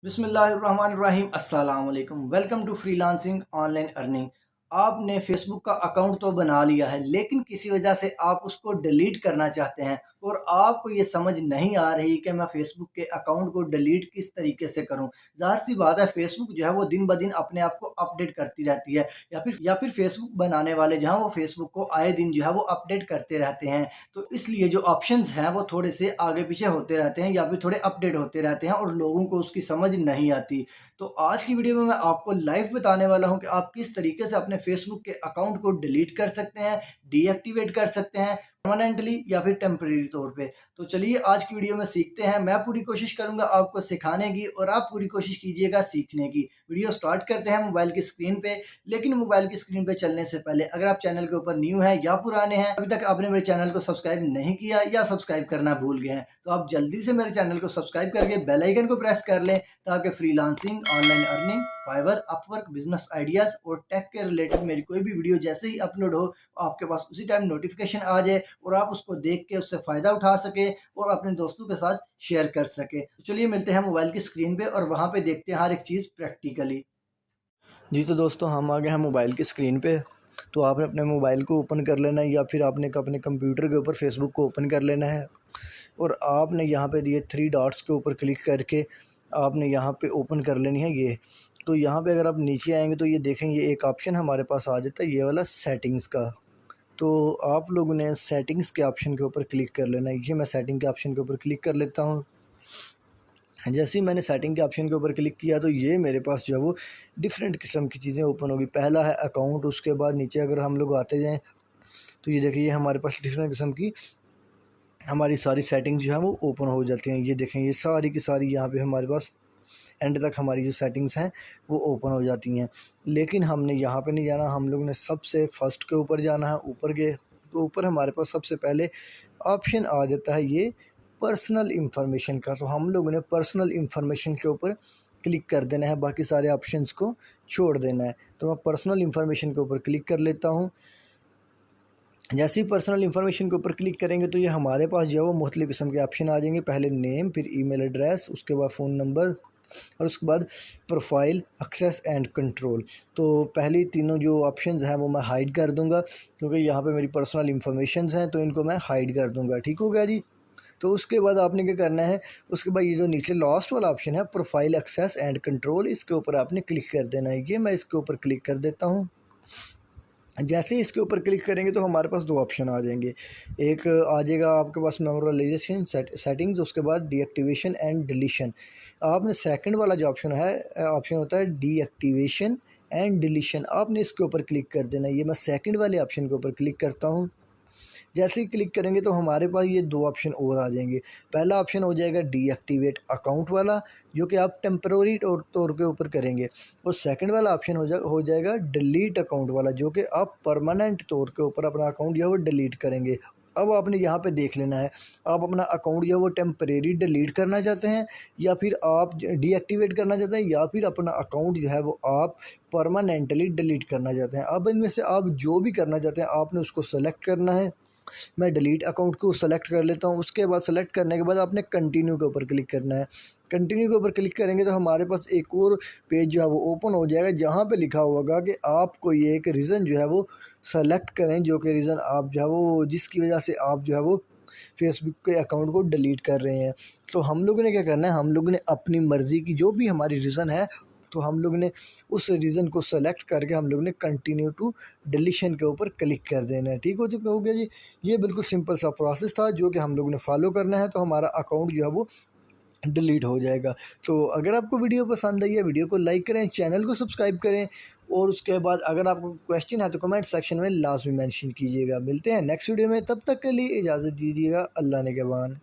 बिस्मिल्लाहिर्रहमानिर्रहीम अस्सलाम वालेकुम। Welcome to freelancing online earning. आपने फेसबुक का अकाउंट तो बना लिया है, लेकिन किसी वजह से आप उसको डिलीट करना चाहते हैं और आपको ये समझ नहीं आ रही कि मैं फेसबुक के अकाउंट को डिलीट किस तरीके से करूं। ज़ाहिर सी बात है, फेसबुक जो है वो दिन ब दिन अपने आप को अपडेट करती रहती है, या फिर फेसबुक बनाने वाले जो हैं वो फेसबुक को आए दिन जो है वो अपडेट करते रहते हैं। तो इसलिए जो ऑप्शंस हैं वो थोड़े से आगे पीछे होते रहते हैं या फिर थोड़े अपडेट होते रहते हैं और लोगों को उसकी समझ नहीं आती। तो आज की वीडियो में मैं आपको लाइव बताने वाला हूं कि आप किस तरीके से अपने फेसबुक के अकाउंट को डिलीट कर सकते हैं, डीएक्टिवेट कर सकते हैं परमानेंटली या फिर टेम्परेरी तौर पे। तो चलिए आज की वीडियो में सीखते हैं। मैं पूरी कोशिश करूंगा आपको सिखाने की और आप पूरी कोशिश कीजिएगा सीखने की। वीडियो स्टार्ट करते हैं मोबाइल की स्क्रीन पे। लेकिन मोबाइल की स्क्रीन पे चलने से पहले अगर आप चैनल के ऊपर न्यू है या पुराने हैं, अभी तक आपने मेरे चैनल को सब्सक्राइब नहीं किया या सब्सक्राइब करना भूल गए हैं, तो आप जल्दी से मेरे चैनल को सब्सक्राइब करके बेल आइकन को प्रेस कर लें ताकि freelancing, online earning, Fiverr, Upwork, business ideas और टेक के रिलेटेड मेरी कोई भी वीडियो जैसे ही अपलोड हो आपके पास उसी टाइम नोटिफिकेशन आ जाए और आप उसको देख के उससे फ़ायदा उठा सके और अपने दोस्तों के साथ शेयर कर सके। तो चलिए मिलते हैं मोबाइल की स्क्रीन पे और वहाँ पे देखते हैं हर एक चीज़ प्रैक्टिकली। जी तो दोस्तों हम आ गए हैं मोबाइल की स्क्रीन पे। तो आपने अपने मोबाइल को ओपन कर लेना है या फिर आपने अपने कंप्यूटर के ऊपर फेसबुक को ओपन कर लेना है और आपने यहाँ पे दिए थ्री डॉट्स के ऊपर क्लिक करके आपने यहाँ पे ओपन कर लेनी है ये। तो यहाँ पे अगर आप नीचे आएंगे तो ये देखेंगे एक ऑप्शन हमारे पास आ जाता है ये वाला सेटिंग्स का। तो आप लोगों ने सेटिंग्स के ऑप्शन के ऊपर क्लिक कर लेना है। ये मैं सेटिंग के ऑप्शन के ऊपर क्लिक कर लेता हूँ। जैसे ही मैंने सेटिंग के ऑप्शन के ऊपर क्लिक किया तो ये मेरे पास जो है वो डिफरेंट किस्म की चीज़ें ओपन होगी। पहला है अकाउंट, उसके बाद नीचे अगर हम लोग आते जाएं तो ये देखिए हमारे पास डिफरेंट किस्म की हमारी सारी सेटिंग जो है वो ओपन हो जाती हैं। ये देखें ये सारी की सारी यहाँ पे हमारे पास एंड तक हमारी जो सेटिंग्स हैं वो ओपन हो जाती हैं। लेकिन हमने यहाँ पे नहीं जाना, हम लोग ने सबसे फर्स्ट के ऊपर जाना है। ऊपर गए तो ऊपर हमारे पास सबसे पहले ऑप्शन आ जाता है ये पर्सनल इंफॉर्मेशन का। तो हम लोगों ने पर्सनल इंफॉर्मेशन के ऊपर क्लिक कर देना है, बाकी सारे ऑप्शंस को छोड़ देना है। तो मैं पर्सनल इंफॉर्मेशन के ऊपर क्लिक कर लेता हूँ। जैसे ही पर्सनल इंफॉर्मेशन के ऊपर क्लिक करेंगे तो ये हमारे पास जो है वो मुख्तलिफ़ किस्म के ऑप्शन आ जाएंगे। पहले नेम, फिर ईमेल एड्रेस, उसके बाद फ़ोन नंबर और उसके बाद प्रोफाइल, एक्सेस एंड कंट्रोल। तो पहली तीनों जो ऑप्शंस हैं वो मैं हाइड कर दूंगा क्योंकि यहाँ पे मेरी पर्सनल इंफॉर्मेशंस हैं, तो इनको मैं हाइड कर दूंगा। ठीक हो गया जी। तो उसके बाद आपने क्या करना है, उसके बाद ये जो नीचे लास्ट वाला ऑप्शन है प्रोफाइल, एक्सेस एंड कंट्रोल, इसके ऊपर आपने क्लिक कर देना है। ये मैं इसके ऊपर क्लिक कर देता हूँ। जैसे ही इसके ऊपर क्लिक करेंगे तो हमारे पास दो ऑप्शन आ जाएंगे। एक आ जाएगा आपके पास मेमोराइजेशन सेटिंग्स, उसके बाद डीएक्टिवेशन एंड डिलीशन। आपने सेकंड वाला जो ऑप्शन है ऑप्शन होता है डीएक्टिवेशन एंड डिलीशन, आपने इसके ऊपर क्लिक कर देना है। ये मैं सेकंड वाले ऑप्शन के ऊपर क्लिक करता हूँ। जैसे ही क्लिक करेंगे तो हमारे पास ये दो ऑप्शन और आ जाएंगे। पहला ऑप्शन हो जाएगा डीएक्टिवेट अकाउंट वाला, जो कि आप टेम्पररी तौर के ऊपर करेंगे, और सेकंड वाला ऑप्शन हो जाएगा डिलीट अकाउंट वाला, जो कि आप परमानेंट तौर के ऊपर अपना अकाउंट जो है वो डिलीट करेंगे। अब आपने यहाँ पे देख लेना है, आप अपना अकाउंट जो है वो टेम्परेरी डिलीट करना चाहते हैं या फिर आप डीएक्टिवेट करना चाहते हैं या फिर अपना अकाउंट जो है वो आप परमानेंटली डिलीट करना चाहते हैं। अब इनमें से आप जो भी करना चाहते हैं आपने उसको सेलेक्ट करना है। मैं डिलीट अकाउंट को सेलेक्ट कर लेता हूँ। उसके बाद सेलेक्ट करने के बाद आपने कंटिन्यू के ऊपर क्लिक करना है। कंटिन्यू के ऊपर क्लिक करेंगे तो हमारे पास एक और पेज जो है वो ओपन हो जाएगा, जहाँ पे लिखा होगा कि आप कोई एक रीज़न जो है वो सेलेक्ट करें, जो कि रीज़न आप जो है वो जिसकी वजह से आप जो है वो फेसबुक के अकाउंट को डिलीट कर रहे हैं। तो हम लोगों ने क्या करना है, हम लोगों ने अपनी मर्ज़ी की जो भी हमारी रीज़न है, तो हम लोग ने उस रीज़न को सेलेक्ट करके हम लोग ने कंटिन्यू टू डिलीशन के ऊपर क्लिक कर देना है। ठीक हो गया जी। ये बिल्कुल सिंपल सा प्रोसेस था जो कि हम लोग ने फॉलो करना है, तो हमारा अकाउंट जो है वो डिलीट हो जाएगा। तो अगर आपको वीडियो पसंद आई है, वीडियो को लाइक करें, चैनल को सब्सक्राइब करें और उसके बाद अगर आपको क्वेश्चन है तो कमेंट सेक्शन में लाजमी मेंशन कीजिएगा। मिलते हैं नेक्स्ट वीडियो में, तब तक के लिए इजाज़त दीजिएगा। अल्लाह ने के बाद।